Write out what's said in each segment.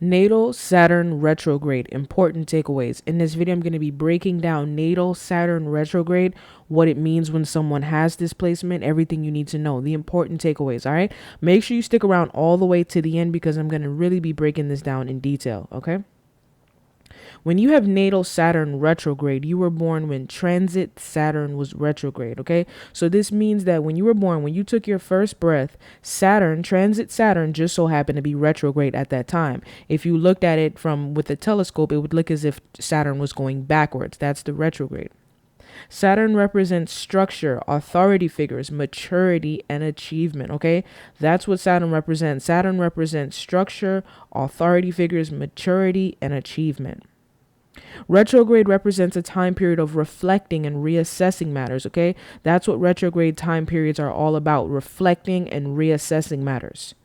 Natal Saturn Retrograde, important takeaways. In this video, I'm going to be breaking down Natal Saturn Retrograde, what it means when someone has displacement, everything you need to know, the important takeaways, all right? Make sure you stick around all the way to the end because I'm going to really be breaking this down in detail, okay? When you have natal Saturn retrograde, you were born when transit Saturn was retrograde, okay? So this means that when you were born, when you took your first breath, transit Saturn just so happened to be retrograde at that time. If you looked at it from with a telescope, it would look as if Saturn was going backwards. That's the retrograde. Saturn represents structure, authority figures, maturity, and achievement. Okay, that's what Saturn represents. Saturn represents structure, authority figures, maturity, and achievement. Retrograde represents a time period of reflecting and reassessing matters. Okay, that's what retrograde time periods are all about, reflecting and reassessing matters.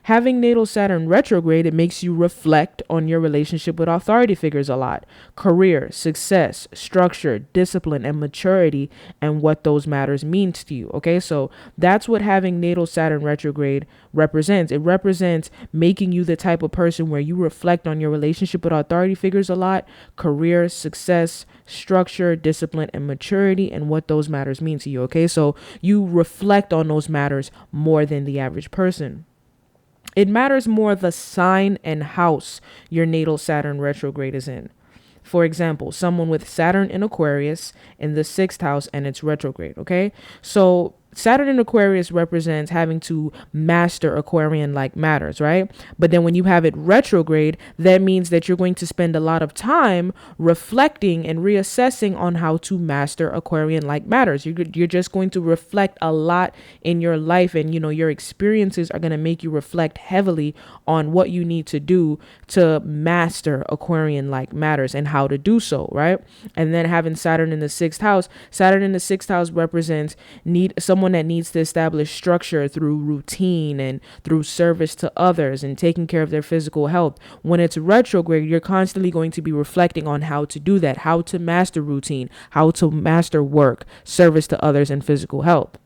Having natal Saturn retrograde, it makes you reflect on your relationship with authority figures a lot. Career, success, structure, discipline, and maturity, and what those matters means to you. Okay, so that's what having natal Saturn retrograde represents. It represents making you the type of person where you reflect on your relationship with authority figures a lot. Career, success, structure, discipline, and maturity, and what those matters mean to you. Okay, so you reflect on those matters more than the average person. It matters more the sign and house your natal Saturn retrograde is in. For example, someone with Saturn in Aquarius in the 6th house and it's retrograde, okay? So Saturn in Aquarius represents having to master Aquarian-like matters, right? But then when you have it retrograde, that means that you're going to spend a lot of time reflecting and reassessing on how to master Aquarian-like matters. You're just going to reflect a lot in your life, and your experiences are going to make you reflect heavily on what you need to do to master Aquarian-like matters and how to do so, right? And then having Saturn in the 6th house, represents someone that needs to establish structure through routine and through service to others and taking care of their physical health. When it's retrograde, you're constantly going to be reflecting on how to do that, how to master routine, how to master work, service to others, and physical health.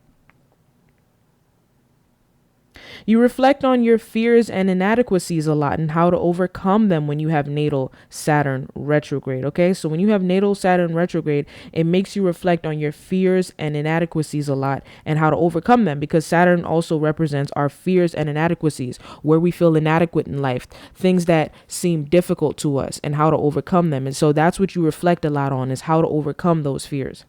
You reflect on your fears and inadequacies a lot and how to overcome them when you have natal Saturn retrograde. Okay, so when you have natal Saturn retrograde, it makes you reflect on your fears and inadequacies a lot and how to overcome them, because Saturn also represents our fears and inadequacies, where we feel inadequate in life, things that seem difficult to us, and how to overcome them. And so that's what you reflect a lot on, is how to overcome those fears.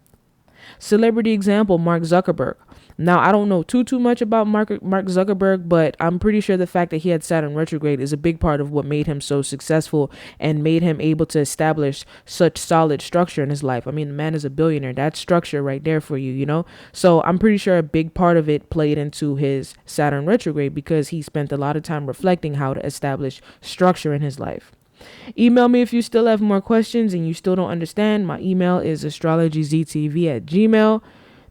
Celebrity example, Mark Zuckerberg. Now, I don't know too much about Mark Zuckerberg, but I'm pretty sure the fact that he had Saturn retrograde is a big part of what made him so successful and made him able to establish such solid structure in his life. I mean, the man is a billionaire. That's structure right there for you, So I'm pretty sure a big part of it played into his Saturn retrograde, because he spent a lot of time reflecting how to establish structure in his life. Email me if you still have more questions and you still don't understand. My email is astrologyztv@gmail.com.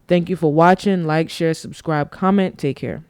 Thank you for watching. Like, share, subscribe, comment. Take care.